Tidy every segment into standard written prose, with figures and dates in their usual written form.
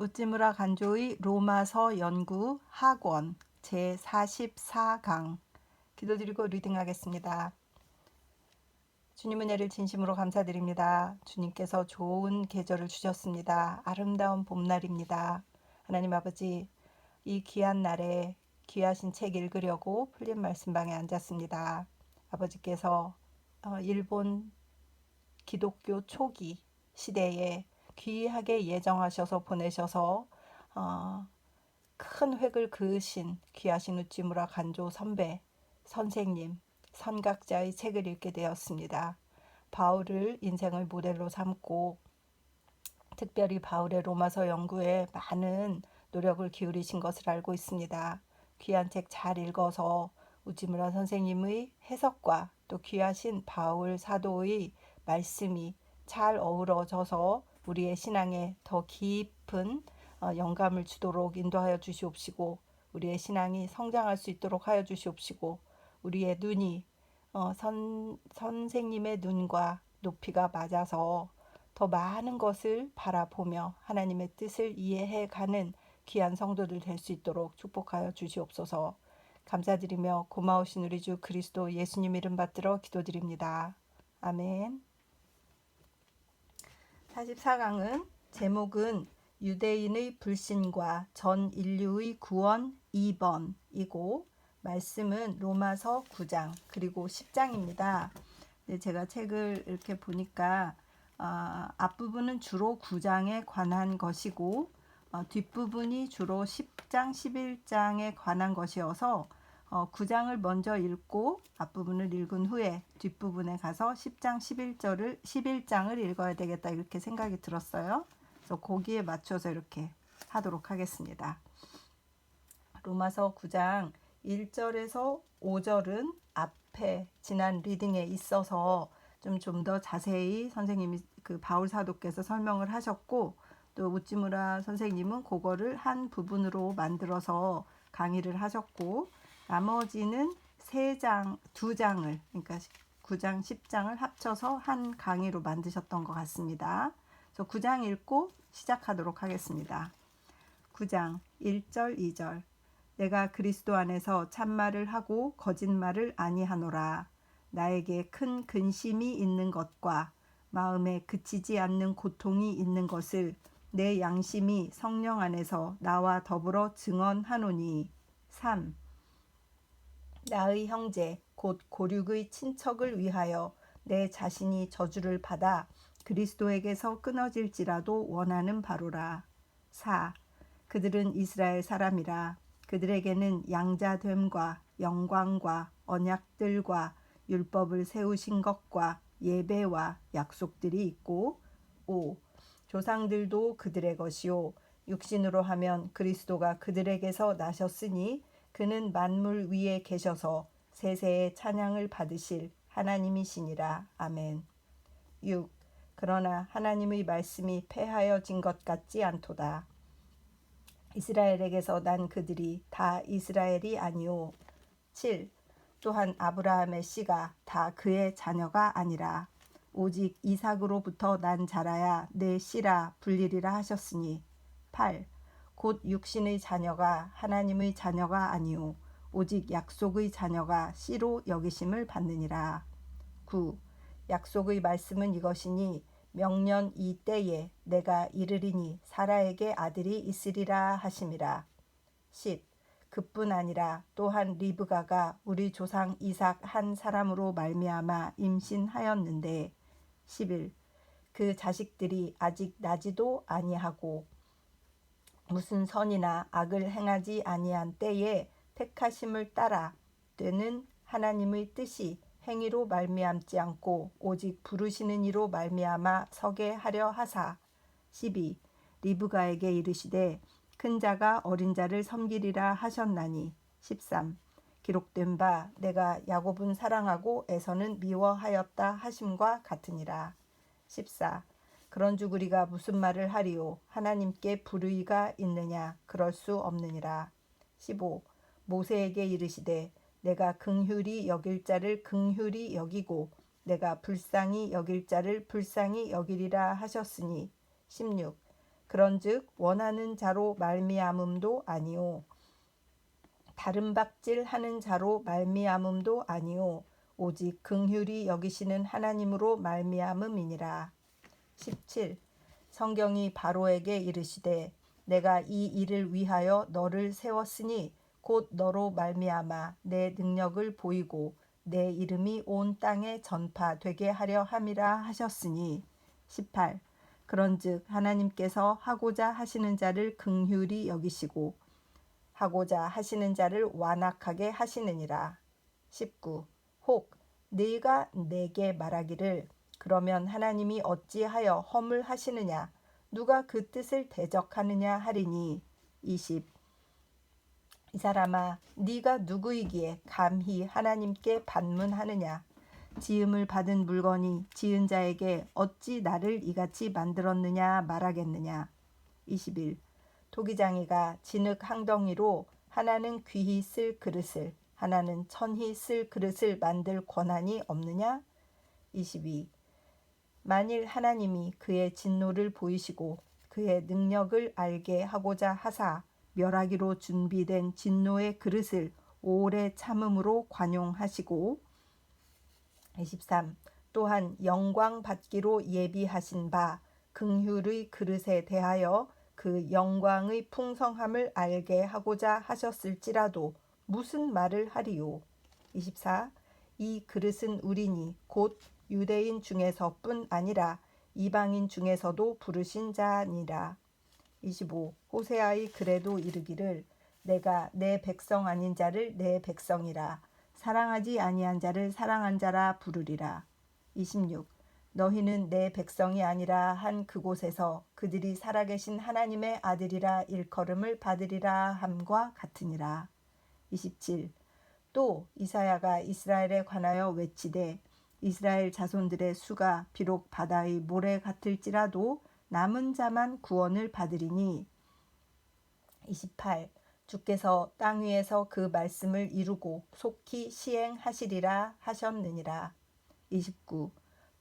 우찌무라 간조의 로마서 연구 학원 제44강 기도드리고 리딩하겠습니다. 주님 은혜를 진심으로 감사드립니다. 주님께서 좋은 계절을 주셨습니다. 아름다운 봄날입니다. 하나님 아버지, 이 귀한 날에 귀하신 책 읽으려고 풀린 말씀방에 앉았습니다. 아버지께서 일본 기독교 초기 시대에 귀하게 예정하셔서 보내셔서 큰 획을 그으신 귀하신 우찌무라 간조 선배, 선생님, 선각자의 책을 읽게 되었습니다. 바울을 인생의 모델로 삼고 특별히 바울의 로마서 연구에 많은 노력을 기울이신 것을 알고 있습니다. 귀한 책 잘 읽어서 우찌무라 선생님의 해석과 또 귀하신 바울 사도의 말씀이 잘 어우러져서 우리의 신앙에 더 깊은 영감을 주도록 인도하여 주시옵시고, 우리의 신앙이 성장할 수 있도록 하여 주시옵시고, 우리의 눈이 선생님의 눈과 높이가 맞아서 더 많은 것을 바라보며 하나님의 뜻을 이해해가는 귀한 성도들 될 수 있도록 축복하여 주시옵소서. 감사드리며 고마우신 우리 주 그리스도 예수님 이름 받들어 기도드립니다. 아멘. 44강은 제목은 유대인의 불신과 전 인류의 구원 2번이고 말씀은 로마서 9장 그리고 10장입니다. 제가 책을 이렇게 보니까 앞부분은 주로 9장에 관한 것이고 뒷부분이 주로 10장, 11장에 관한 것이어서 9장을 먼저 읽고 앞부분을 읽은 후에 뒷부분에 가서 10장, 11장을 읽어야 되겠다 이렇게 생각이 들었어요. 그래서 거기에 맞춰서 이렇게 하도록 하겠습니다. 로마서 9장 1절에서 5절은 앞에 지난 리딩에 있어서 좀 더 자세히 선생님이 그 바울 사도께서 설명을 하셨고 또 우찌무라 선생님은 그거를 한 부분으로 만들어서 강의를 하셨고 나머지는 2장을 그러니까 9장 10장을 합쳐서 한 강의로 만드셨던 것 같습니다. 그래서 9장 읽고 시작하도록 하겠습니다. 9장 1절 2절 내가 그리스도 안에서 참말을 하고 거짓말을 아니하노라. 나에게 큰 근심이 있는 것과 마음에 그치지 않는 고통이 있는 것을 내 양심이 성령 안에서 나와 더불어 증언하노니. 3. 나의 형제 곧 고륙의 친척을 위하여 내 자신이 저주를 받아 그리스도에게서 끊어질지라도 원하는 바로라. 4. 그들은 이스라엘 사람이라. 그들에게는 양자됨과 영광과 언약들과 율법을 세우신 것과 예배와 약속들이 있고. 5. 조상들도 그들의 것이요 육신으로 하면 그리스도가 그들에게서 나셨으니 그는 만물 위에 계셔서 세세의 찬양을 받으실 하나님이시니라. 아멘. 6. 그러나 하나님의 말씀이 패하여진 것 같지 않도다. 이스라엘에게서 난 그들이 다 이스라엘이 아니오. 7. 또한 아브라함의 씨가 다 그의 자녀가 아니라 오직 이삭으로부터 난 자라야 내 씨라 불리리라 하셨으니. 8. 곧 육신의 자녀가 하나님의 자녀가 아니오 오직 약속의 자녀가 씨로 여기심을 받느니라. 9. 약속의 말씀은 이것이니 명년 이 때에 내가 이르리니 사라에게 아들이 있으리라 하심이라. 10. 그뿐 아니라 또한 리브가가 우리 조상 이삭 한 사람으로 말미암아 임신하였는데. 11. 그 자식들이 아직 나지도 아니하고 무슨 선이나 악을 행하지 아니한 때에 택하심을 따라 되는 하나님의 뜻이 행위로 말미암지 않고 오직 부르시는 이로 말미암아 서게 하려 하사. 12. 리브가에게 이르시되 큰 자가 어린 자를 섬기리라 하셨나니. 13. 기록된 바 내가 야곱은 사랑하고 에서는 미워하였다 하심과 같으니라. 14. 그런즉 우리가 무슨 말을 하리요 하나님께 불의가 있느냐 그럴 수 없느니라. 15. 모세에게 이르시되 내가 긍휼히 여길 자를 긍휼히 여기고 내가 불쌍히 여길 자를 불쌍히 여기리라 하셨으니. 16. 그런즉 원하는 자로 말미암음도 아니요 다른 박질 하는 자로 말미암음도 아니요 오직 긍휼히 여기시는 하나님으로 말미암음이니라. 17. 성경이 바로에게 이르시되 내가 이 일을 위하여 너를 세웠으니 곧 너로 말미암아 내 능력을 보이고 내 이름이 온 땅에 전파되게 하려 함이라 하셨으니. 18. 그런즉 하나님께서 하고자 하시는 자를 긍휼히 여기시고 하고자 하시는 자를 완악하게 하시느니라. 19. 혹 네가 내게 말하기를 그러면 하나님이 어찌하여 허물하시느냐 누가 그 뜻을 대적하느냐 하리니. 20. 이 사람아 네가 누구이기에 감히 하나님께 반문하느냐 지음을 받은 물건이 지은 자에게 어찌 나를 이같이 만들었느냐 말하겠느냐. 21. 토기장이가 진흙 항덩이로 하나는 귀히 쓸 그릇을 하나는 천히 쓸 그릇을 만들 권한이 없느냐. 22. 만일 하나님이 그의 진노를 보이시고 그의 능력을 알게 하고자 하사 멸하기로 준비된 진노의 그릇을 오래 참음으로 관용하시고. 23. 또한 영광 받기로 예비하신 바 긍휼의 그릇에 대하여 그 영광의 풍성함을 알게 하고자 하셨을지라도 무슨 말을 하리요. 24. 이 그릇은 우리니 곧 유대인 중에서뿐 아니라 이방인 중에서도 부르신 자니라. 25. 호세아의 글에도 이르기를 내가 내 백성 아닌 자를 내 백성이라 사랑하지 아니한 자를 사랑한 자라 부르리라. 26. 너희는 내 백성이 아니라 한 그곳에서 그들이 살아계신 하나님의 아들이라 일컬음을 받으리라 함과 같으니라. 27. 또 이사야가 이스라엘에 관하여 외치되 이스라엘 자손들의 수가 비록 바다의 모래 같을지라도 남은 자만 구원을 받으리니. 28. 주께서 땅 위에서 그 말씀을 이루고 속히 시행하시리라 하셨느니라. 29.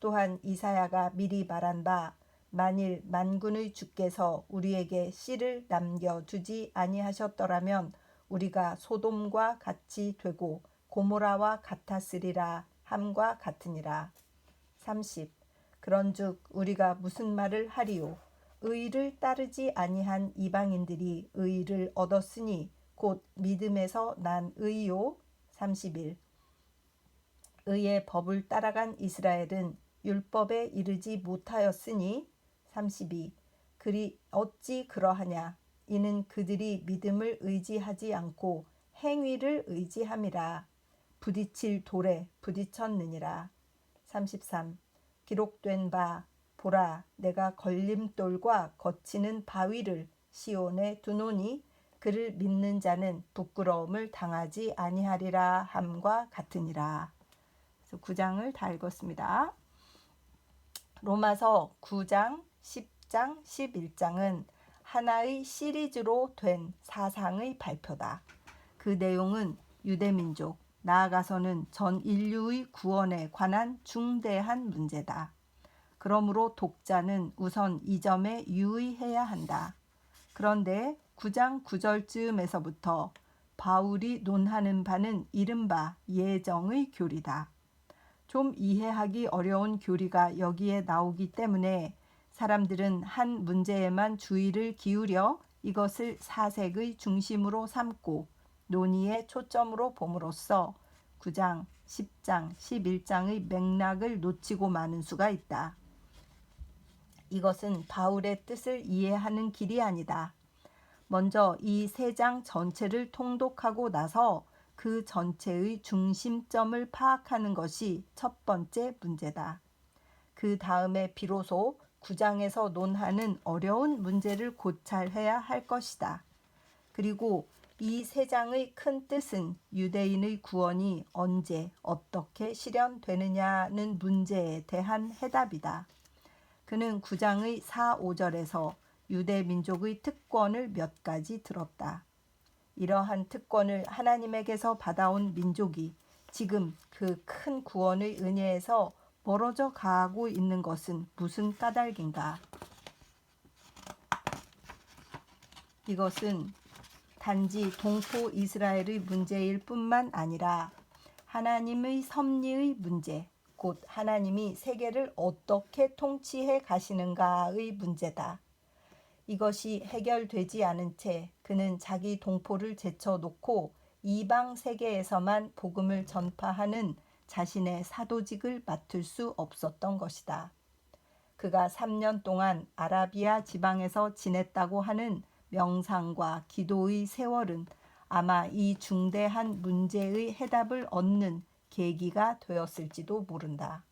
또한 이사야가 미리 말한 바 만일 만군의 주께서 우리에게 씨를 남겨두지 아니하셨더라면 우리가 소돔과 같이 되고 고모라와 같았으리라 함과 같으니라. 30. 그런즉 우리가 무슨 말을 하리요 의를 따르지 아니한 이방인들이 의를 얻었으니 곧 믿음에서 난 의요. 31. 의의 법을 따라간 이스라엘은 율법에 이르지 못하였으니. 32. 그리 어찌 그러하냐 이는 그들이 믿음을 의지하지 않고 행위를 의지함이라 부딪힐 돌에 부딪혔느니라. 33. 기록된 바 보라 내가 걸림돌과 거치는 바위를 시온에 두노니 그를 믿는 자는 부끄러움을 당하지 아니하리라 함과 같으니라. 그래서 9장을 다 읽었습니다. 로마서 9장, 10장, 11장은 하나의 시리즈로 된 사상의 발표다. 그 내용은 유대민족, 나아가서는 전 인류의 구원에 관한 중대한 문제다. 그러므로 독자는 우선 이 점에 유의해야 한다. 그런데 9장 9절쯤에서부터 바울이 논하는 바는 이른바 예정의 교리다. 좀 이해하기 어려운 교리가 여기에 나오기 때문에 사람들은 한 문제에만 주의를 기울여 이것을 사색의 중심으로 삼고 논의의 초점으로 봄으로써 9장, 10장, 11장의 맥락을 놓치고 마는 수가 있다. 이것은 바울의 뜻을 이해하는 길이 아니다. 먼저 이 세 장 전체를 통독하고 나서 그 전체의 중심점을 파악하는 것이 첫 번째 문제다. 그 다음에 비로소 9장에서 논하는 어려운 문제를 고찰해야 할 것이다. 그리고 이 세 장의 큰 뜻은 유대인의 구원이 언제 어떻게 실현되느냐는 문제에 대한 해답이다. 그는 9장의 4, 5절에서 유대 민족의 특권을 몇 가지 들었다. 이러한 특권을 하나님에게서 받아온 민족이 지금 그 큰 구원의 은혜에서 멀어져 가고 있는 것은 무슨 까닭인가? 이것은 단지 동포 이스라엘의 문제일 뿐만 아니라 하나님의 섭리의 문제, 곧 하나님이 세계를 어떻게 통치해 가시는가의 문제다. 이것이 해결되지 않은 채 그는 자기 동포를 제쳐놓고 이방 세계에서만 복음을 전파하는 자신의 사도직을 맡을 수 없었던 것이다. 그가 3년 동안 아라비아 지방에서 지냈다고 하는 명상과 기도의 세월은 아마 이 중대한 문제의 해답을 얻는 계기가 되었을지도 모른다.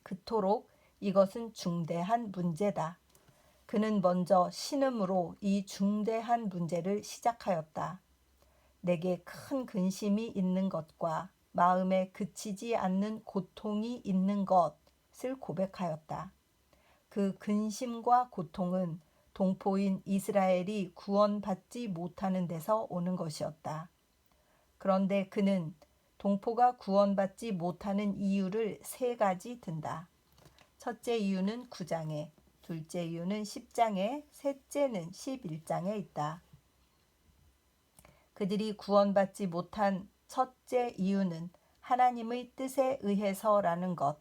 그토록 이것은 중대한 문제다. 그는 먼저 신음으로 이 중대한 문제를 시작하였다. 내게 큰 근심이 있는 것과 마음에 그치지 않는 고통이 있는 것을 고백하였다. 그 근심과 고통은 동포인 이스라엘이 구원받지 못하는 데서 오는 것이었다. 그런데 그는 동포가 구원받지 못하는 이유를 3가지 든다. 첫째 이유는 9장에, 둘째 이유는 10장에, 셋째는 11장에 있다. 그들이 구원받지 못한 첫째 이유는 하나님의 뜻에 의해서라는 것,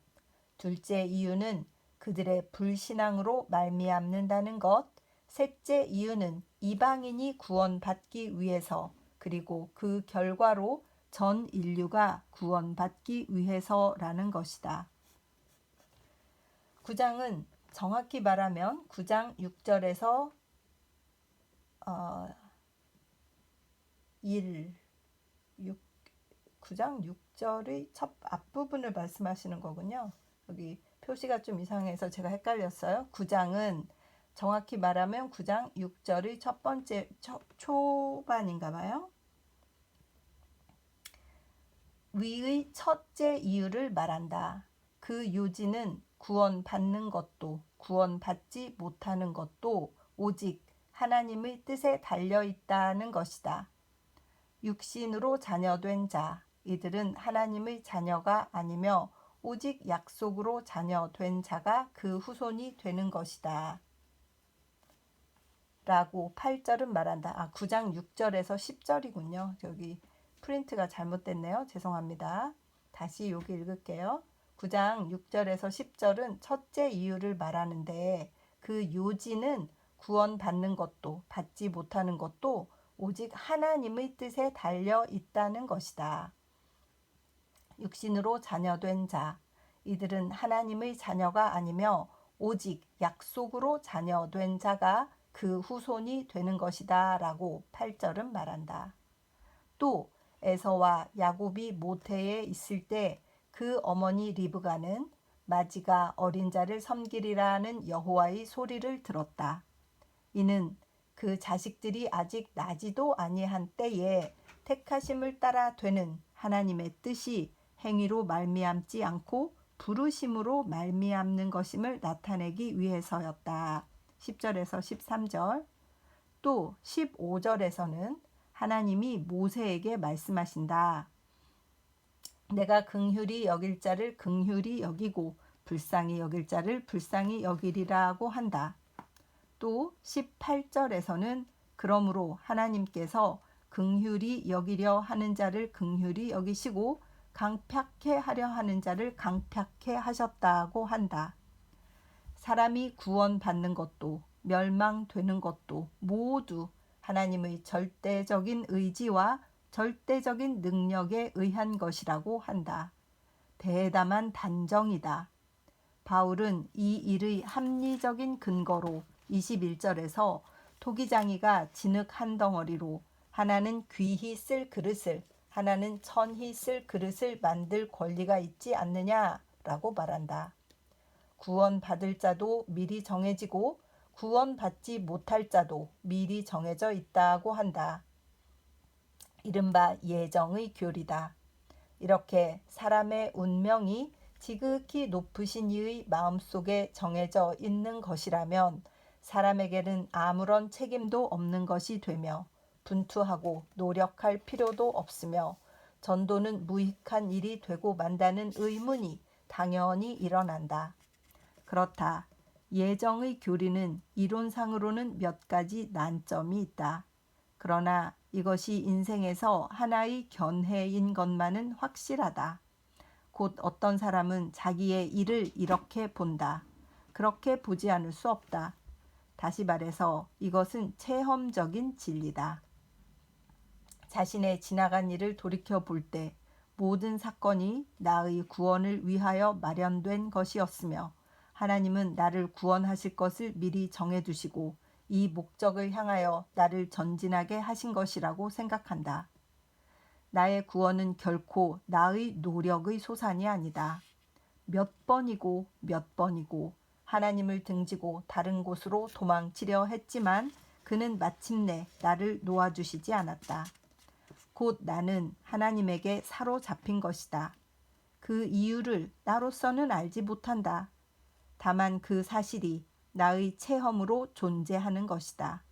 둘째 이유는 그들의 불신앙으로 말미암는다는 것, 셋째 이유는 이방인이 구원받기 위해서, 그리고 그 결과로 전 인류가 구원받기 위해서라는 것이다. 9장은 정확히 말하면 9장 6절에서 9장 6절의 첫 앞부분을 말씀하시는 거군요. 여기 표시가 좀 이상해서 제가 헷갈렸어요. 9장은 정확히 말하면 9장 6절의 첫 번째 초반인가 봐요. 위의 첫째 이유를 말한다. 그 요지는 구원받는 것도 구원받지 못하는 것도 오직 하나님의 뜻에 달려 있다는 것이다. 육신으로 자녀된 자, 이들은 하나님의 자녀가 아니며 오직 약속으로 자녀된 자가 그 후손이 되는 것이다. 라고 8절은 말한다. 9장 6절에서 10절이군요. 여기 프린트가 잘못됐네요. 죄송합니다. 다시 여기 읽을게요. 9장 6절에서 10절은 첫째 이유를 말하는데 그 요지는 구원받는 것도 받지 못하는 것도 오직 하나님의 뜻에 달려 있다는 것이다. 육신으로 자녀된 자, 이들은 하나님의 자녀가 아니며 오직 약속으로 자녀된 자가 그 후손이 되는 것이다 라고 8절은 말한다. 또 에서와 야곱이 모태에 있을 때 그 어머니 리브가는 마지가 어린 자를 섬기리라는 여호와의 소리를 들었다. 이는 그 자식들이 아직 나지도 아니한 때에 택하심을 따라 되는 하나님의 뜻이 행위로 말미암지 않고 부르심으로 말미암는 것임을 나타내기 위해서였다. 10절에서 13절. 또 15절에서는 하나님이 모세에게 말씀하신다. 내가 긍휼히 여길 자를 긍휼히 여기고 불쌍히 여길 자를 불쌍히 여기리라고 한다. 또 18절에서는 그러므로 하나님께서 긍휼히 여기려 하는 자를 긍휼히 여기시고 강팍해 하려 하는 자를 강팍해 하셨다고 한다. 사람이 구원받는 것도 멸망되는 것도 모두 하나님의 절대적인 의지와 절대적인 능력에 의한 것이라고 한다. 대담한 단정이다. 바울은 이 일의 합리적인 근거로 21절에서 토기장이가 진흙 한 덩어리로 하나는 귀히 쓸 그릇을 하나는 천히 쓸 그릇을 만들 권리가 있지 않느냐라고 말한다. 구원받을 자도 미리 정해지고 구원받지 못할 자도 미리 정해져 있다고 한다. 이른바 예정의 교리다. 이렇게 사람의 운명이 지극히 높으신 이의 마음속에 정해져 있는 것이라면 사람에게는 아무런 책임도 없는 것이 되며 분투하고 노력할 필요도 없으며 전도는 무익한 일이 되고 만다는 의문이 당연히 일어난다. 그렇다. 예정의 교리는 이론상으로는 몇 가지 난점이 있다. 그러나 이것이 인생에서 하나의 견해인 것만은 확실하다. 곧 어떤 사람은 자기의 일을 이렇게 본다. 그렇게 보지 않을 수 없다. 다시 말해서 이것은 체험적인 진리다. 자신의 지나간 일을 돌이켜 볼 때 모든 사건이 나의 구원을 위하여 마련된 것이었으며 하나님은 나를 구원하실 것을 미리 정해두시고 이 목적을 향하여 나를 전진하게 하신 것이라고 생각한다. 나의 구원은 결코 나의 노력의 소산이 아니다. 몇 번이고 하나님을 등지고 다른 곳으로 도망치려 했지만 그는 마침내 나를 놓아주시지 않았다. 곧 나는 하나님에게 사로잡힌 것이다. 그 이유를 나로서는 알지 못한다. 다만 그 사실이 나의 체험으로 존재하는 것이다.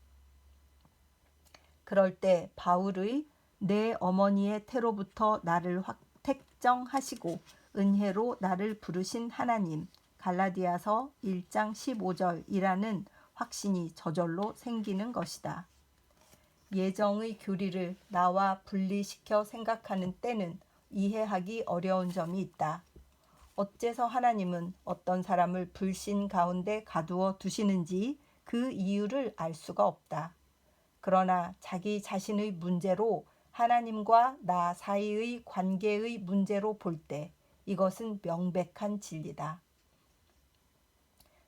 그럴 때 바울의 내 어머니의 태로부터 나를 택정하시고 은혜로 나를 부르신 하나님, 갈라디아서 1장 15절이라는 확신이 저절로 생기는 것이다. 예정의 교리를 나와 분리시켜 생각하는 때는 이해하기 어려운 점이 있다. 어째서 하나님은 어떤 사람을 불신 가운데 가두어 두시는지 그 이유를 알 수가 없다. 그러나 자기 자신의 문제로 하나님과 나 사이의 관계의 문제로 볼 때 이것은 명백한 진리다.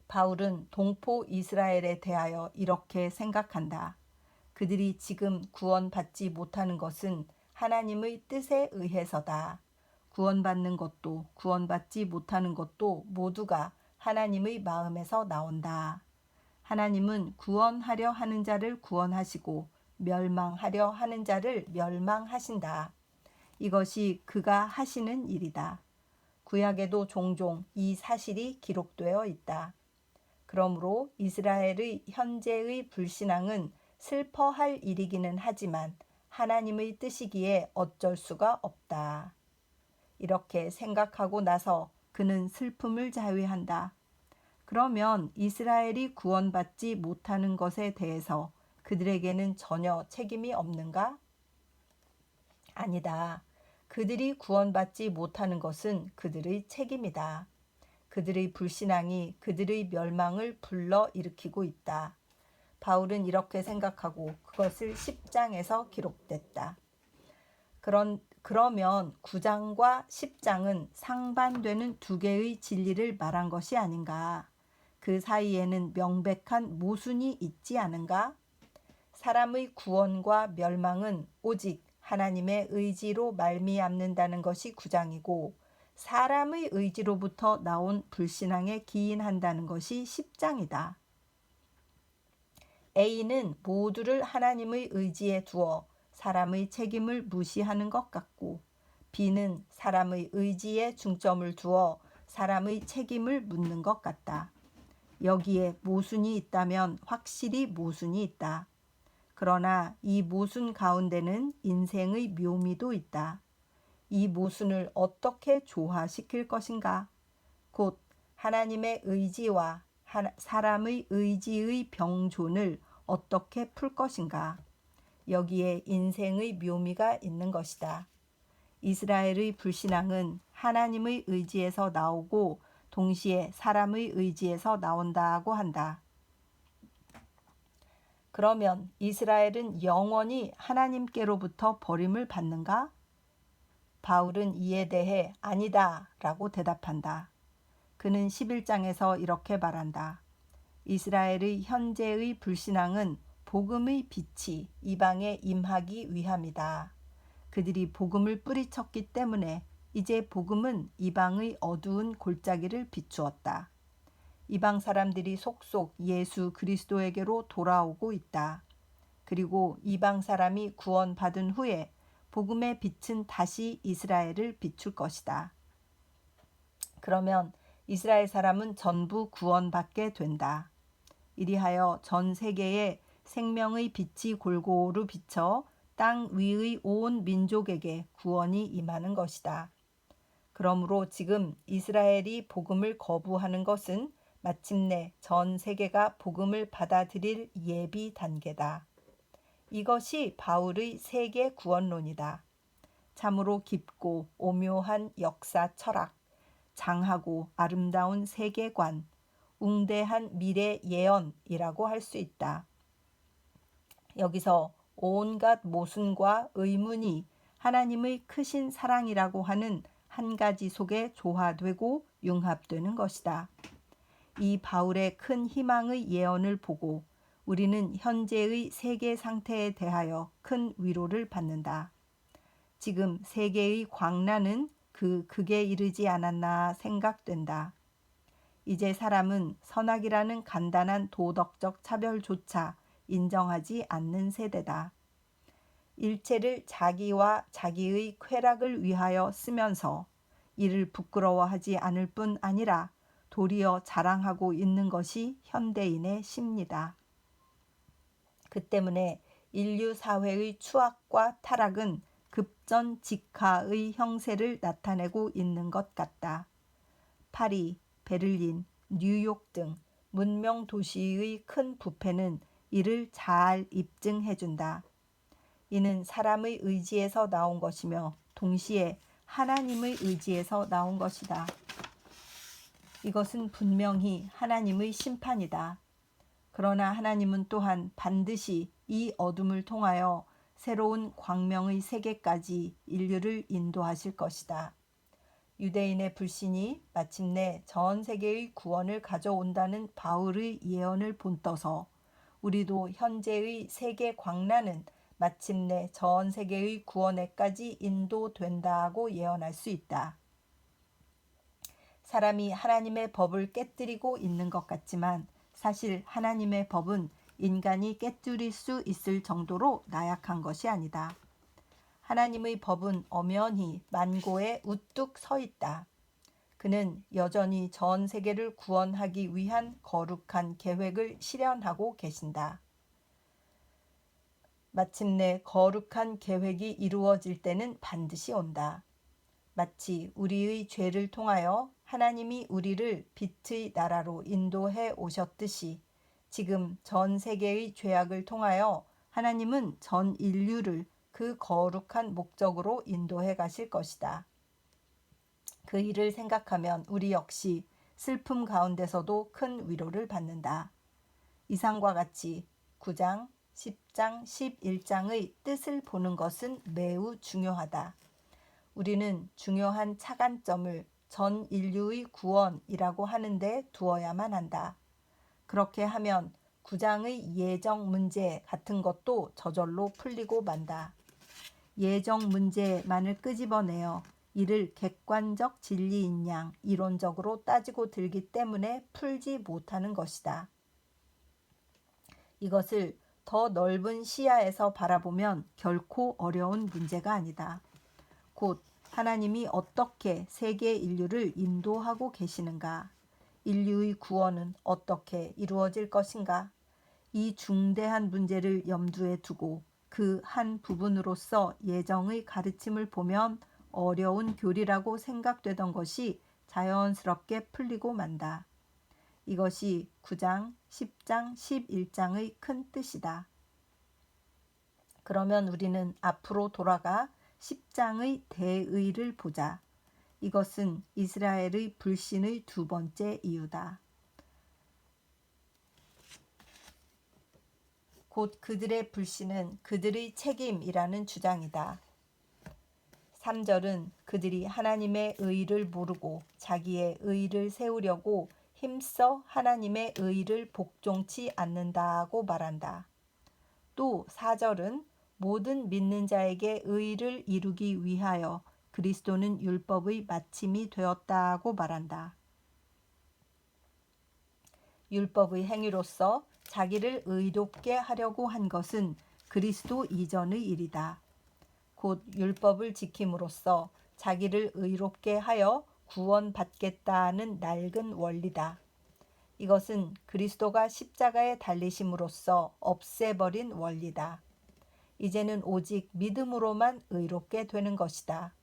바울은 동포 이스라엘에 대하여 이렇게 생각한다. 그들이 지금 구원받지 못하는 것은 하나님의 뜻에 의해서다. 구원받는 것도 구원받지 못하는 것도 모두가 하나님의 마음에서 나온다. 하나님은 구원하려 하는 자를 구원하시고 멸망하려 하는 자를 멸망하신다. 이것이 그가 하시는 일이다. 구약에도 종종 이 사실이 기록되어 있다. 그러므로 이스라엘의 현재의 불신앙은 슬퍼할 일이기는 하지만 하나님의 뜻이기에 어쩔 수가 없다. 이렇게 생각하고 나서 그는 슬픔을 자위한다. 그러면 이스라엘이 구원받지 못하는 것에 대해서 그들에게는 전혀 책임이 없는가? 아니다. 그들이 구원받지 못하는 것은 그들의 책임이다. 그들의 불신앙이 그들의 멸망을 불러일으키고 있다. 바울은 이렇게 생각하고 그것을 10장에서 기록됐다. 그러면 9장과 10장은 상반되는 두 개의 진리를 말한 것이 아닌가? 그 사이에는 명백한 모순이 있지 않은가? 사람의 구원과 멸망은 오직 하나님의 의지로 말미암는다는 것이 9장이고 사람의 의지로부터 나온 불신앙에 기인한다는 것이 10장이다. A는 모두를 하나님의 의지에 두어 사람의 책임을 무시하는 것 같고 B는 사람의 의지에 중점을 두어 사람의 책임을 묻는 것 같다. 여기에 모순이 있다면 확실히 모순이 있다. 그러나 이 모순 가운데는 인생의 묘미도 있다. 이 모순을 어떻게 조화시킬 것인가? 곧 하나님의 의지와 사람의 의지의 병존을 어떻게 풀 것인가? 여기에 인생의 묘미가 있는 것이다. 이스라엘의 불신앙은 하나님의 의지에서 나오고 동시에 사람의 의지에서 나온다고 한다. 그러면 이스라엘은 영원히 하나님께로부터 버림을 받는가? 바울은 이에 대해 아니다 라고 대답한다. 그는 11장에서 이렇게 말한다. 이스라엘의 현재의 불신앙은 복음의 빛이 이방에 임하기 위함이다. 그들이 복음을 뿌리쳤기 때문에 이제 복음은 이방의 어두운 골짜기를 비추었다. 이방 사람들이 속속 예수 그리스도에게로 돌아오고 있다. 그리고 이방 사람이 구원받은 후에 복음의 빛은 다시 이스라엘을 비출 것이다. 그러면 이스라엘 사람은 전부 구원받게 된다. 이리하여 전 세계에 생명의 빛이 골고루 비쳐 땅 위의 온 민족에게 구원이 임하는 것이다. 그러므로 지금 이스라엘이 복음을 거부하는 것은 마침내 전 세계가 복음을 받아들일 예비 단계다. 이것이 바울의 세계 구원론이다. 참으로 깊고 오묘한 역사 철학, 장하고 아름다운 세계관, 웅대한 미래 예언이라고 할 수 있다. 여기서 온갖 모순과 의문이 하나님의 크신 사랑이라고 하는 한 가지 속에 조화되고 융합되는 것이다. 이 바울의 큰 희망의 예언을 보고 우리는 현재의 세계 상태에 대하여 큰 위로를 받는다. 지금 세계의 광란은 그 극에 이르지 않았나 생각된다. 이제 사람은 선악이라는 간단한 도덕적 차별조차 인정하지 않는 세대다. 일체를 자기와 자기의 쾌락을 위하여 쓰면서 이를 부끄러워하지 않을 뿐 아니라 도리어 자랑하고 있는 것이 현대인의 심리다. 그 때문에 인류 사회의 추악과 타락은 급전직하의 형세를 나타내고 있는 것 같다. 파리, 베를린, 뉴욕 등 문명 도시의 큰 부패는 이를 잘 입증해준다. 이는 사람의 의지에서 나온 것이며 동시에 하나님의 의지에서 나온 것이다. 이것은 분명히 하나님의 심판이다. 그러나 하나님은 또한 반드시 이 어둠을 통하여 새로운 광명의 세계까지 인류를 인도하실 것이다. 유대인의 불신이 마침내 전 세계의 구원을 가져온다는 바울의 예언을 본떠서 우리도 현재의 세계 광란은 마침내 전 세계의 구원에까지 인도된다고 예언할 수 있다. 사람이 하나님의 법을 깨뜨리고 있는 것 같지만 사실 하나님의 법은 인간이 깨뜨릴 수 있을 정도로 나약한 것이 아니다. 하나님의 법은 엄연히 만고에 우뚝 서 있다. 그는 여전히 전 세계를 구원하기 위한 거룩한 계획을 실현하고 계신다. 마침내 거룩한 계획이 이루어질 때는 반드시 온다. 마치 우리의 죄를 통하여 하나님이 우리를 빛의 나라로 인도해 오셨듯이 지금 전 세계의 죄악을 통하여 하나님은 전 인류를 그 거룩한 목적으로 인도해 가실 것이다. 그 일을 생각하면 우리 역시 슬픔 가운데서도 큰 위로를 받는다. 이상과 같이 9장, 10장, 11장의 뜻을 보는 것은 매우 중요하다. 우리는 중요한 차관점을 전 인류의 구원이라고 하는데 두어야만 한다. 그렇게 하면 9장의 예정 문제 같은 것도 저절로 풀리고 만다. 예정 문제만을 끄집어내어 이를 객관적 진리인 양 이론적으로 따지고 들기 때문에 풀지 못하는 것이다. 이것을 더 넓은 시야에서 바라보면 결코 어려운 문제가 아니다. 곧 하나님이 어떻게 세계 인류를 인도하고 계시는가? 인류의 구원은 어떻게 이루어질 것인가? 이 중대한 문제를 염두에 두고 그 한 부분으로서 예정의 가르침을 보면 어려운 교리라고 생각되던 것이 자연스럽게 풀리고 만다. 이것이 9장, 10장, 11장의 큰 뜻이다. 그러면 우리는 앞으로 돌아가 10장의 대의를 보자. 이것은 이스라엘의 불신의 두 번째 이유다. 곧 그들의 불신은 그들의 책임이라는 주장이다. 3절은 그들이 하나님의 의를 모르고 자기의 의를 세우려고 힘써 하나님의 의를 복종치 않는다고 말한다. 또 4절은 모든 믿는 자에게 의를 이루기 위하여 그리스도는 율법의 마침이 되었다고 말한다. 율법의 행위로서 자기를 의롭게 하려고 한 것은 그리스도 이전의 일이다. 곧 율법을 지킴으로써 자기를 의롭게 하여 구원받겠다는 낡은 원리다. 이것은 그리스도가 십자가에 달리심으로써 없애버린 원리다. 이제는 오직 믿음으로만 의롭게 되는 것이다.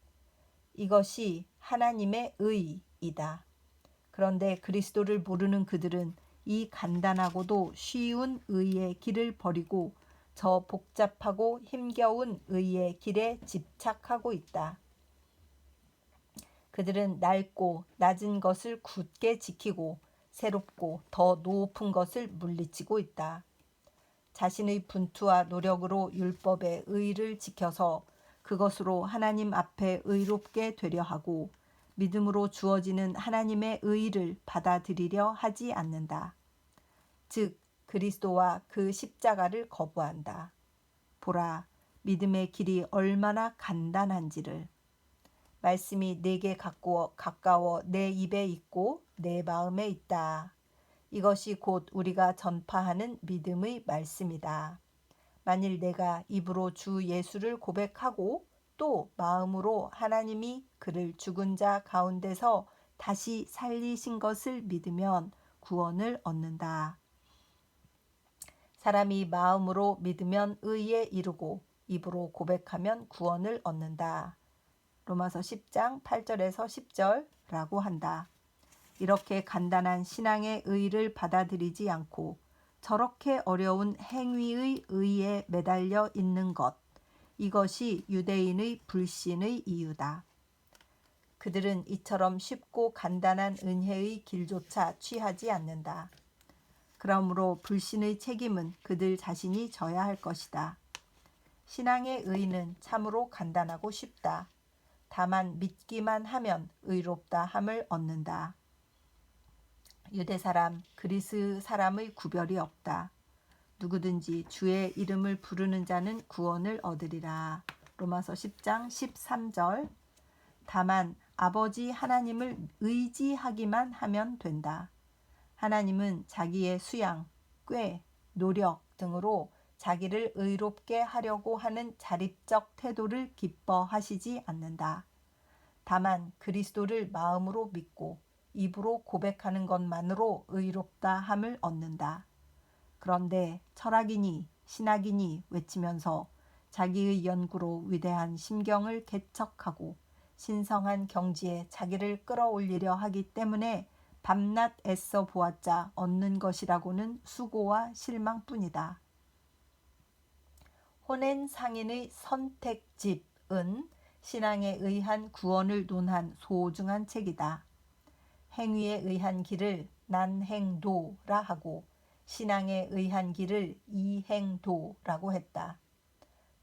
이것이 하나님의 의이다. 그런데 그리스도를 모르는 그들은 이 간단하고도 쉬운 의의 길을 버리고 저 복잡하고 힘겨운 의의 길에 집착하고 있다. 그들은 낡고 낮은 것을 굳게 지키고 새롭고 더 높은 것을 물리치고 있다. 자신의 분투와 노력으로 율법의 의를 지켜서 그것으로 하나님 앞에 의롭게 되려 하고 믿음으로 주어지는 하나님의 의를 받아들이려 하지 않는다. 즉 그리스도와 그 십자가를 거부한다. 보라, 믿음의 길이 얼마나 간단한지를. 말씀이 내게 가까워 내 입에 있고 내 마음에 있다. 이것이 곧 우리가 전파하는 믿음의 말씀이다. 만일 내가 입으로 주 예수를 고백하고 또 마음으로 하나님이 그를 죽은 자 가운데서 다시 살리신 것을 믿으면 구원을 얻는다. 사람이 마음으로 믿으면 의에 이르고 입으로 고백하면 구원을 얻는다. 로마서 10장 8절에서 10절라고 한다. 이렇게 간단한 신앙의 의를 받아들이지 않고 저렇게 어려운 행위의 의에 매달려 있는 것, 이것이 유대인의 불신의 이유다. 그들은 이처럼 쉽고 간단한 은혜의 길조차 취하지 않는다. 그러므로 불신의 책임은 그들 자신이 져야 할 것이다. 신앙의 의는 참으로 간단하고 쉽다. 다만 믿기만 하면 의롭다 함을 얻는다. 유대 사람, 그리스 사람의 구별이 없다. 누구든지 주의 이름을 부르는 자는 구원을 얻으리라. 로마서 10장 13절. 다만 아버지 하나님을 의지하기만 하면 된다. 하나님은 자기의 수양, 꾀, 노력 등으로 자기를 의롭게 하려고 하는 자립적 태도를 기뻐하시지 않는다. 다만 그리스도를 마음으로 믿고 입으로 고백하는 것만으로 의롭다 함을 얻는다. 그런데 철학이니 신학이니 외치면서 자기의 연구로 위대한 심경을 개척하고 신성한 경지에 자기를 끌어올리려 하기 때문에 밤낮 애써 보았자 얻는 것이라고는 수고와 실망뿐이다. 혼엔 상인의 선택집은 신앙에 의한 구원을 논한 소중한 책이다. 행위에 의한 길을 난행도라 하고 신앙에 의한 길을 이행도라고 했다.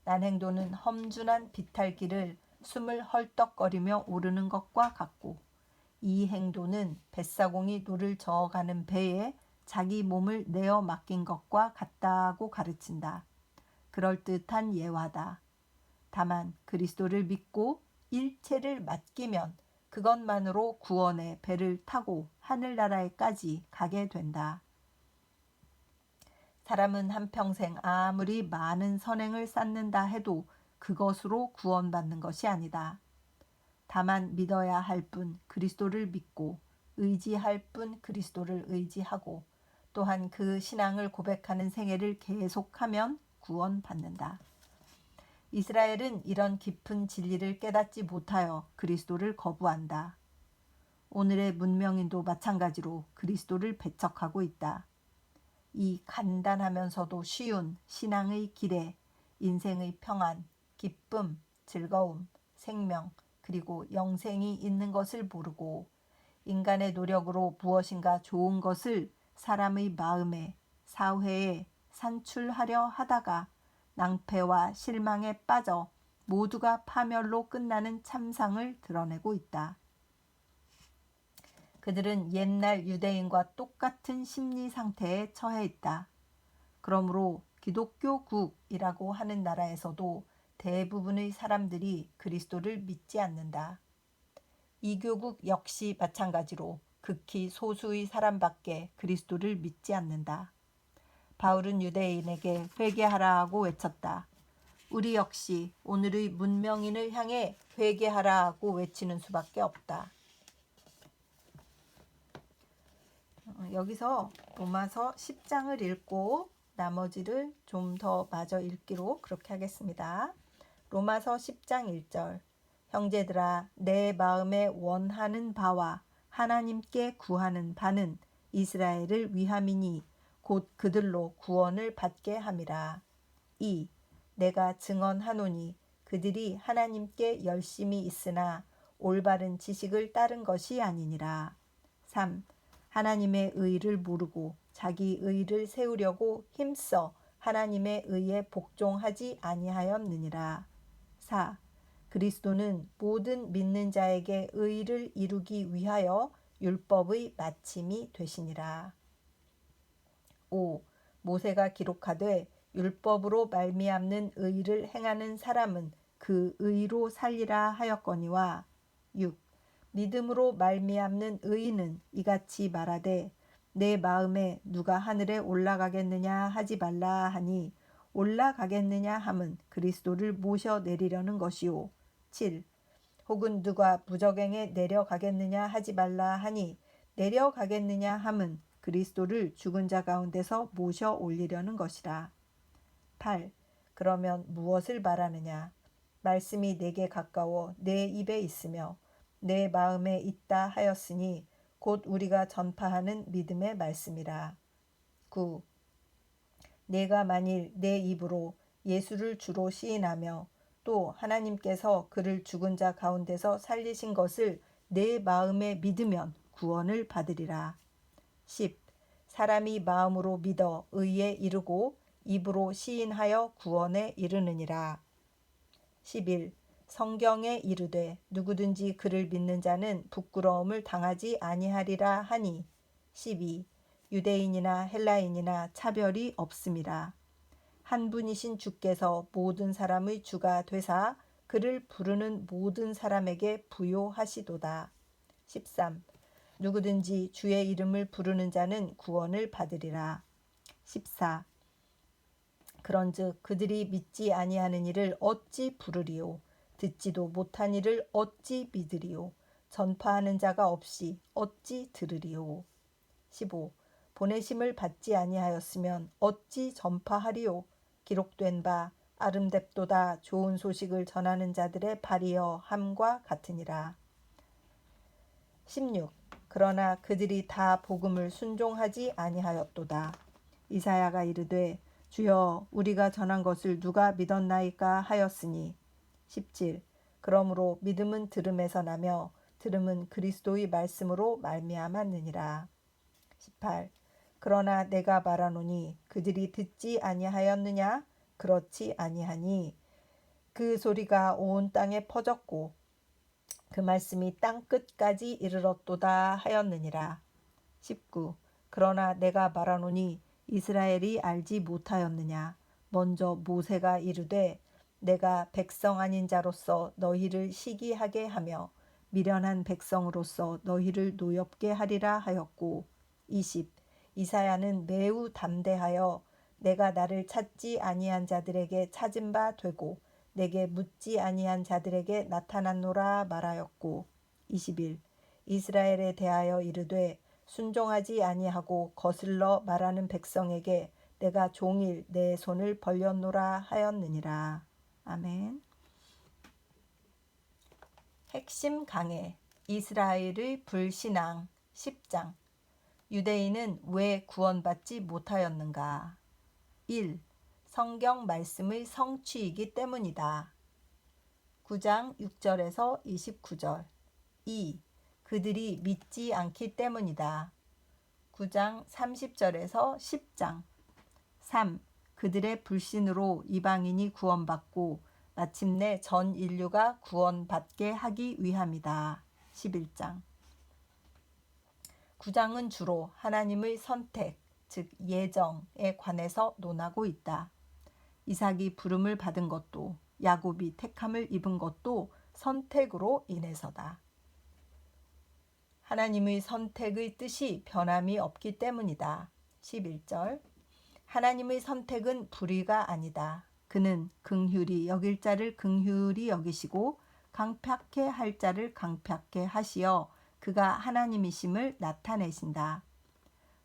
난행도는 험준한 비탈길을 숨을 헐떡거리며 오르는 것과 같고 이행도는 뱃사공이 노를 저어가는 배에 자기 몸을 내어 맡긴 것과 같다고 가르친다. 그럴듯한 예화다. 다만 그리스도를 믿고 일체를 맡기면 그것만으로 구원의 배를 타고 하늘나라에까지 가게 된다. 사람은 한평생 아무리 많은 선행을 쌓는다 해도 그것으로 구원받는 것이 아니다. 다만 믿어야 할 뿐 그리스도를 믿고 의지할 뿐 그리스도를 의지하고 또한 그 신앙을 고백하는 생애를 계속하면 구원받는다. 이스라엘은 이런 깊은 진리를 깨닫지 못하여 그리스도를 거부한다. 오늘의 문명인도 마찬가지로 그리스도를 배척하고 있다. 이 간단하면서도 쉬운 신앙의 길에 인생의 평안, 기쁨, 즐거움, 생명, 그리고 영생이 있는 것을 모르고 인간의 노력으로 무엇인가 좋은 것을 사람의 마음에, 사회에 산출하려 하다가 낭패와 실망에 빠져 모두가 파멸로 끝나는 참상을 드러내고 있다. 그들은 옛날 유대인과 똑같은 심리 상태에 처해 있다. 그러므로 기독교국이라고 하는 나라에서도 대부분의 사람들이 그리스도를 믿지 않는다. 이교국 역시 마찬가지로 극히 소수의 사람밖에 그리스도를 믿지 않는다. 바울은 유대인에게 회개하라고 외쳤다. 우리 역시 오늘의 문명인을 향해 회개하라고 외치는 수밖에 없다. 여기서 로마서 10장을 읽고 나머지를 좀 더 마저 읽기로 그렇게 하겠습니다. 로마서 10장 1절. 형제들아 내 마음에 원하는 바와 하나님께 구하는 바는 이스라엘을 위함이니 곧 그들로 구원을 받게 함이라. 2. 내가 증언하노니 그들이 하나님께 열심히 있으나 올바른 지식을 따른 것이 아니니라. 3. 하나님의 의를 모르고 자기 의를 세우려고 힘써 하나님의 의에 복종하지 아니하였느니라. 4. 그리스도는 모든 믿는 자에게 의를 이루기 위하여 율법의 마침이 되시니라. 5. 모세가 기록하되 율법으로 말미암는 의를 행하는 사람은 그 의로 살리라 하였거니와 6. 믿음으로 말미암는 의인은 이같이 말하되 내 마음에 누가 하늘에 올라가겠느냐 하지 말라 하니 올라가겠느냐 함은 그리스도를 모셔 내리려는 것이요. 7. 혹은 누가 무저갱에 내려가겠느냐 하지 말라 하니 내려가겠느냐 함은 그리스도를 죽은 자 가운데서 모셔 올리려는 것이라. 8. 그러면 무엇을 말하느냐? 말씀이 내게 가까워 내 입에 있으며 내 마음에 있다 하였으니 곧 우리가 전파하는 믿음의 말씀이라. 9. 내가 만일 내 입으로 예수를 주로 시인하며 또 하나님께서 그를 죽은 자 가운데서 살리신 것을 내 마음에 믿으면 구원을 받으리라. 10. 사람이 마음으로 믿어 의에 이르고 입으로 시인하여 구원에 이르느니라. 11. 성경에 이르되 누구든지 그를 믿는 자는 부끄러움을 당하지 아니하리라 하니. 12. 유대인이나 헬라인이나 차별이 없음이라. 한 분이신 주께서 모든 사람의 주가 되사 그를 부르는 모든 사람에게 부요하시도다. 13. 누구든지 주의 이름을 부르는 자는 구원을 받으리라. 14. 그런즉 그들이 믿지 아니하는 이를 어찌 부르리요? 듣지도 못한 이를 어찌 믿으리요? 전파하는 자가 없이 어찌 들으리요? 15. 보내심을 받지 아니하였으면 어찌 전파하리요? 기록된 바 아름답도다 좋은 소식을 전하는 자들의 발이여 함과 같으니라. 16. 그러나 그들이 다 복음을 순종하지 아니하였도다. 이사야가 이르되 주여 우리가 전한 것을 누가 믿었나이까 하였으니. 17. 그러므로 믿음은 들음에서 나며 들음은 그리스도의 말씀으로 말미암았느니라. 18. 그러나 내가 말하노니 그들이 듣지 아니하였느냐? 그렇지 아니하니 그 소리가 온 땅에 퍼졌고 그 말씀이 땅 끝까지 이르렀도다 하였느니라. 19. 그러나 내가 말하노니 이스라엘이 알지 못하였느냐? 먼저 모세가 이르되 내가 백성 아닌 자로서 너희를 시기하게 하며 미련한 백성으로서 너희를 노엽게 하리라 하였고. 20. 이사야는 매우 담대하여 내가 나를 찾지 아니한 자들에게 찾은 바 되고 내게 묻지 아니한 자들에게 나타났노라 말하였고. 21. 이스라엘에 대하여 이르되 순종하지 아니하고 거슬러 말하는 백성에게 내가 종일 내 손을 벌렸노라 하였느니라. 아멘. 핵심 강해 이스라엘의 불신앙 10장. 유대인은 왜 구원받지 못하였는가? 1. 성경 말씀의 성취이기 때문이다. 9장 6절에서 29절. 2. 그들이 믿지 않기 때문이다. 9장 30절에서 10장. 3. 그들의 불신으로 이방인이 구원받고 마침내 전 인류가 구원받게 하기 위함이다. 11장. 9장은 주로 하나님의 선택, 즉 예정에 관해서 논하고 있다. 이삭이 부름을 받은 것도 야곱이 택함을 입은 것도 선택으로 인해서다. 하나님의 선택의 뜻이 변함이 없기 때문이다. 11절. 하나님의 선택은 불의가 아니다. 그는 긍휼히 여길 자를 긍휼히 여기시고 강팍해 할 자를 강팍해 하시어 그가 하나님이심을 나타내신다.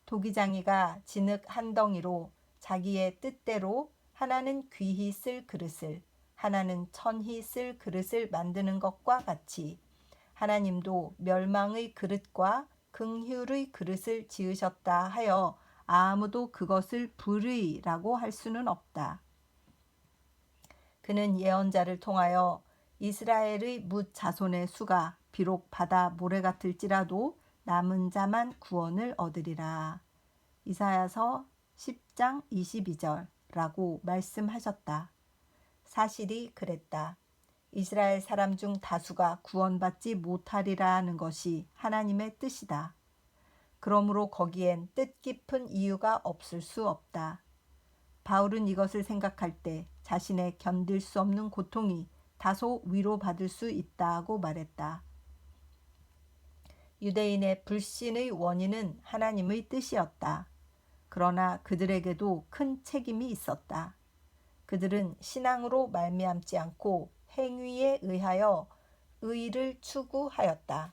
도기장이가 진흙 한 덩이로 자기의 뜻대로 하나는 귀히 쓸 그릇을 하나는 천히 쓸 그릇을 만드는 것과 같이 하나님도 멸망의 그릇과 긍휼의 그릇을 지으셨다 하여 아무도 그것을 불의라고 할 수는 없다. 그는 예언자를 통하여 이스라엘의 뭇 자손의 수가 비록 바다 모래 같을지라도 남은 자만 구원을 얻으리라. 이사야서 10장 22절라고 말씀하셨다. 사실이 그랬다. 이스라엘 사람 중 다수가 구원받지 못하리라는 것이 하나님의 뜻이다. 그러므로 거기엔 뜻깊은 이유가 없을 수 없다. 바울은 이것을 생각할 때 자신의 견딜 수 없는 고통이 다소 위로받을 수 있다고 말했다. 유대인의 불신의 원인은 하나님의 뜻이었다. 그러나 그들에게도 큰 책임이 있었다. 그들은 신앙으로 말미암지 않고 행위에 의하여 의를 추구하였다.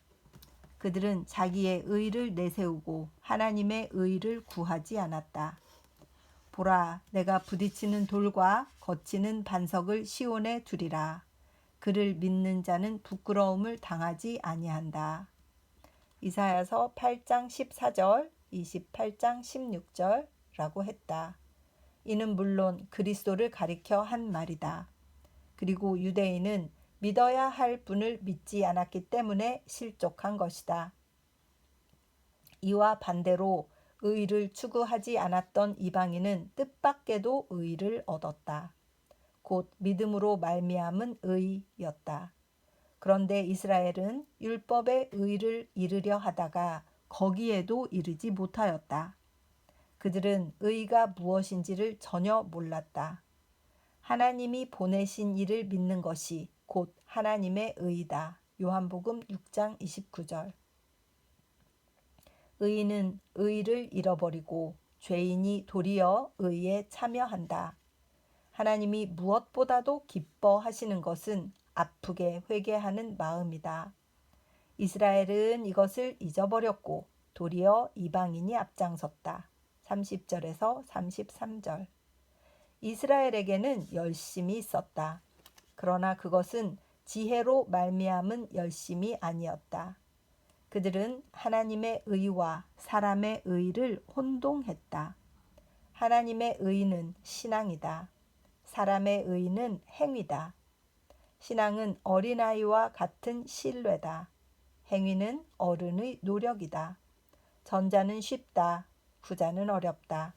그들은 자기의 의를 내세우고 하나님의 의를 구하지 않았다. 보라, 내가 부딪히는 돌과 거치는 반석을 시온에 두리라. 그를 믿는 자는 부끄러움을 당하지 아니한다. 이사야서 8장 14절, 28장 16절라고 했다. 이는 물론 그리스도를 가리켜 한 말이다. 그리고 유대인은 믿어야 할 분을 믿지 않았기 때문에 실족한 것이다. 이와 반대로 의를 추구하지 않았던 이방인은 뜻밖에도 의를 얻었다. 곧 믿음으로 말미암은 의였다. 그런데 이스라엘은 율법의 의를 이루려 하다가 거기에도 이르지 못하였다. 그들은 의가 무엇인지를 전혀 몰랐다. 하나님이 보내신 이를 믿는 것이 곧 하나님의 의이다. 요한복음 6장 29절. 의인은 의를 잃어버리고 죄인이 도리어 의에 참여한다. 하나님이 무엇보다도 기뻐하시는 것은 아프게 회개하는 마음이다. 이스라엘은 이것을 잊어버렸고 도리어 이방인이 앞장섰다. 30절에서 33절. 이스라엘에게는 열심이 있었다. 그러나 그것은 지혜로 말미암은 열심이 아니었다. 그들은 하나님의 의와 사람의 의를 혼동했다. 하나님의 의는 신앙이다. 사람의 의는 행위다. 신앙은 어린아이와 같은 신뢰다. 행위는 어른의 노력이다. 전자는 쉽다. 후자는 어렵다.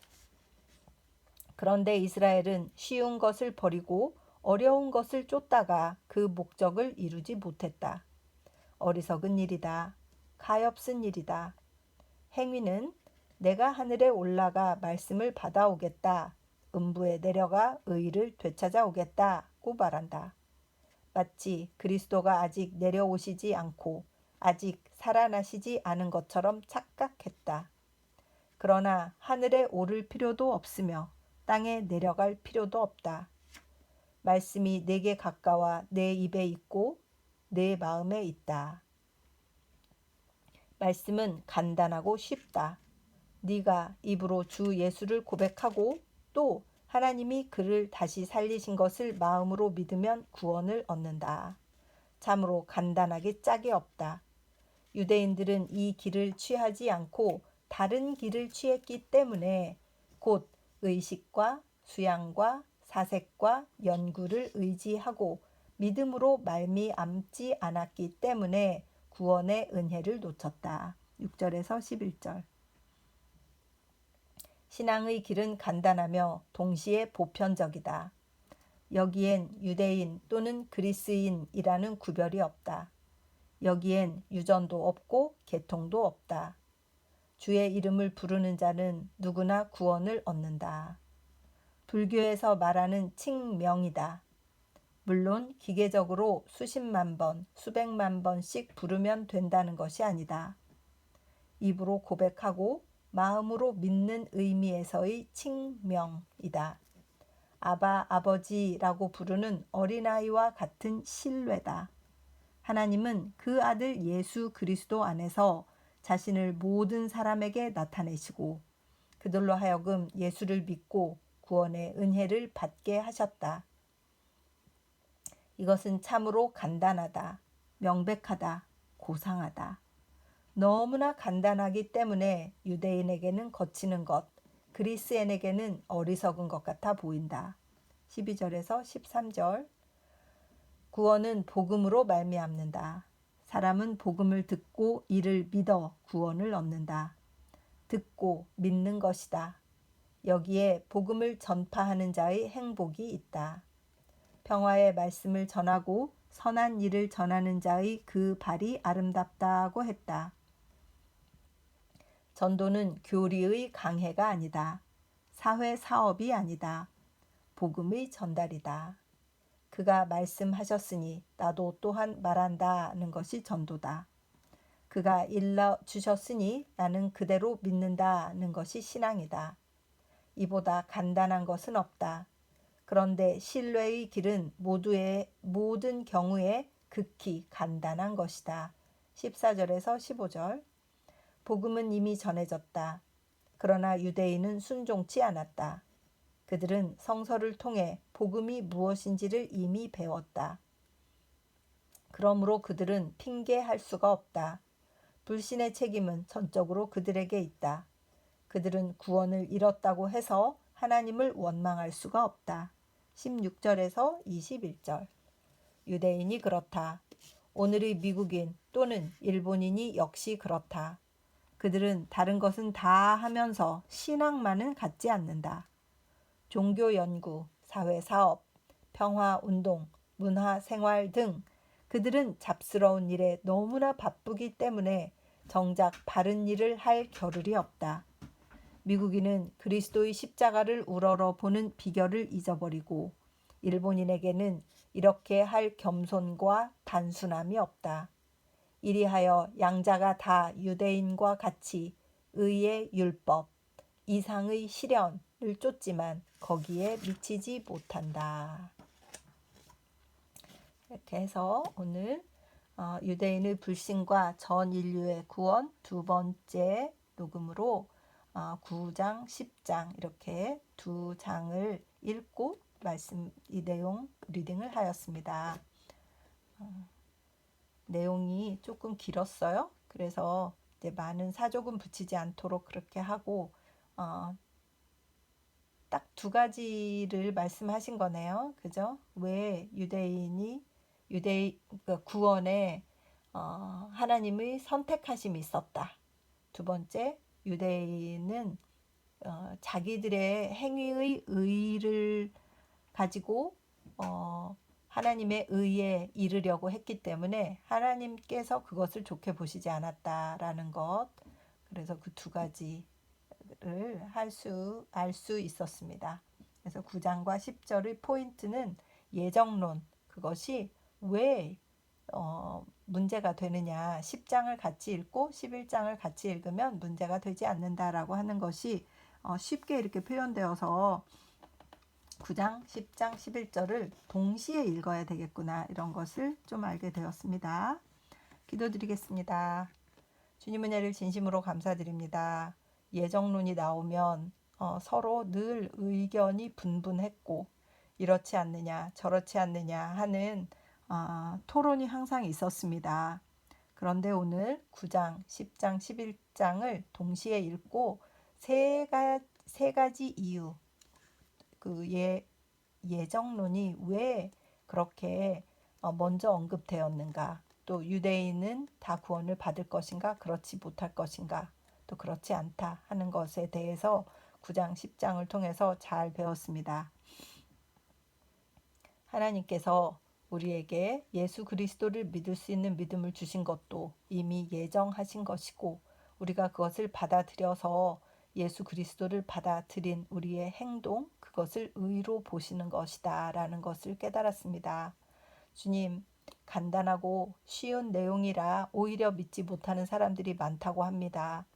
그런데 이스라엘은 쉬운 것을 버리고 어려운 것을 쫓다가 그 목적을 이루지 못했다. 어리석은 일이다. 가엾은 일이다. 행위는 내가 하늘에 올라가 말씀을 받아오겠다. 음부에 내려가 의를 되찾아오겠다고 말한다. 마치 그리스도가 아직 내려오시지 않고 아직 살아나시지 않은 것처럼 착각했다. 그러나 하늘에 오를 필요도 없으며 땅에 내려갈 필요도 없다. 말씀이 내게 가까워 내 입에 있고 내 마음에 있다. 말씀은 간단하고 쉽다. 네가 입으로 주 예수를 고백하고 또 하나님이 그를 다시 살리신 것을 마음으로 믿으면 구원을 얻는다. 참으로 간단하게 짝이 없다. 유대인들은 이 길을 취하지 않고 다른 길을 취했기 때문에 곧 의식과 수양과 사색과 연구를 의지하고 믿음으로 말미암지 않았기 때문에 구원의 은혜를 놓쳤다. 6절에서 11절. 신앙의 길은 간단하며 동시에 보편적이다. 여기엔 유대인 또는 그리스인이라는 구별이 없다. 여기엔 유전도 없고 계통도 없다. 주의 이름을 부르는 자는 누구나 구원을 얻는다. 불교에서 말하는 칭명이다. 물론 기계적으로 수십만 번, 수백만 번씩 부르면 된다는 것이 아니다. 입으로 고백하고 마음으로 믿는 의미에서의 칭명이다. 아바, 아버지라고 부르는 어린아이와 같은 신뢰다. 하나님은 그 아들 예수 그리스도 안에서 자신을 모든 사람에게 나타내시고 그들로 하여금 예수를 믿고 구원의 은혜를 받게 하셨다. 이것은 참으로 간단하다, 명백하다, 고상하다. 너무나 간단하기 때문에 유대인에게는 거치는 것, 그리스인에게는 어리석은 것 같아 보인다. 12절에서 13절. 구원은 복음으로 말미암는다. 사람은 복음을 듣고 이를 믿어 구원을 얻는다. 듣고 믿는 것이다. 여기에 복음을 전파하는 자의 행복이 있다. 평화의 말씀을 전하고 선한 일을 전하는 자의 그 발이 아름답다고 했다. 전도는 교리의 강해가 아니다. 사회 사업이 아니다. 복음의 전달이다. 그가 말씀하셨으니 나도 또한 말한다는 것이 전도다. 그가 일러 주셨으니 나는 그대로 믿는다는 것이 신앙이다. 이보다 간단한 것은 없다. 그런데 신뢰의 길은 모든 경우에 극히 간단한 것이다. 14절에서 15절. 복음은 이미 전해졌다. 그러나 유대인은 순종치 않았다. 그들은 성서를 통해 복음이 무엇인지를 이미 배웠다. 그러므로 그들은 핑계할 수가 없다. 불신의 책임은 전적으로 그들에게 있다. 그들은 구원을 잃었다고 해서 하나님을 원망할 수가 없다. 16절에서 21절. 유대인이 그렇다. 오늘의 미국인 또는 일본인이 역시 그렇다. 그들은 다른 것은 다 하면서 신앙만은 갖지 않는다. 종교 연구, 사회 사업, 평화 운동, 문화 생활 등 그들은 잡스러운 일에 너무나 바쁘기 때문에 정작 바른 일을 할 겨를이 없다. 미국인은 그리스도의 십자가를 우러러보는 비결을 잊어버리고 일본인에게는 이렇게 할 겸손과 단순함이 없다. 이리하여 양자가 다 유대인과 같이 의의 율법, 이상의 실현을 쫓지만 거기에 미치지 못한다. 이렇게 해서 오늘 유대인의 불신과 전 인류의 구원 두 번째 녹음으로 9장, 10장 이렇게 두 장을 읽고 이 내용 리딩을 하였습니다. 내용이 조금 길었어요. 그래서 이제 많은 사족은 붙이지 않도록 그렇게 하고 딱 두 가지를 말씀하신 거네요. 그죠? 왜 구원에 하나님의 선택하심이 있었다. 두 번째, 유대인은 자기들의 행위의 의를 가지고 하나님의 의에 이르려고 했기 때문에 하나님께서 그것을 좋게 보시지 않았다라는 것. 그래서 그 두 가지를 알 수 있었습니다. 그래서 9장과 10절의 포인트는 예정론, 그것이 왜 문제가 되느냐. 10장을 같이 읽고 11장을 같이 읽으면 문제가 되지 않는다라고 하는 것이 쉽게 이렇게 표현되어서 9장, 10장, 11절을 동시에 읽어야 되겠구나, 이런 것을 좀 알게 되었습니다. 기도드리겠습니다. 주님 은혜를 진심으로 감사드립니다. 예정론이 나오면 서로 늘 의견이 분분했고 이렇지 않느냐 저렇지 않느냐 하는 토론이 항상 있었습니다. 그런데 오늘 9장, 10장, 11장을 동시에 읽고 세 가지 이유, 예정론이 왜 그렇게 먼저 언급되었는가, 또 유대인은 다 구원을 받을 것인가, 그렇지 못할 것인가, 또 그렇지 않다 하는 것에 대해서 9장, 10장을 통해서 잘 배웠습니다. 하나님께서 우리에게 예수 그리스도를 믿을 수 있는 믿음을 주신 것도 이미 예정하신 것이고, 우리가 그것을 받아들여서 예수 그리스도를 받아들인 우리의 행동, 그것을 의로 보시는 것이다 라는 것을 깨달았습니다. 주님, 간단하고 쉬운 내용이라 오히려 믿지 못하는 사람들이 많다고 합니다.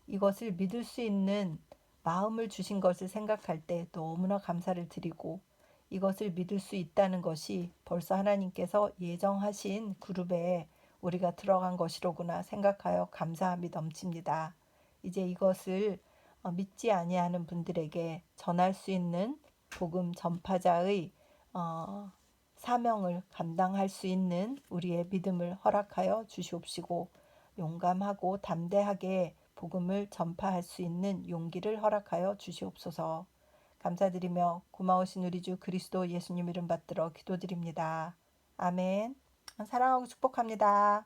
이것을 믿을 수 있는 마음을 주신 것을 생각할 때 너무나 감사를 드리고, 이것을 믿을 수 있다는 것이 벌써 하나님께서 예정하신 그룹에 우리가 들어간 것이로구나 생각하여 감사함이 넘칩니다. 이제 이것을 믿지 아니하는 분들에게 전할 수 있는 복음 전파자의 사명을 감당할 수 있는 우리의 믿음을 허락하여 주시옵시고 용감하고 담대하게 복음을 전파할 수 있는 용기를 허락하여 주시옵소서. 감사드리며 고마우신 우리 주 그리스도 예수님 이름 받들어 기도드립니다. 아멘. 사랑하고 축복합니다.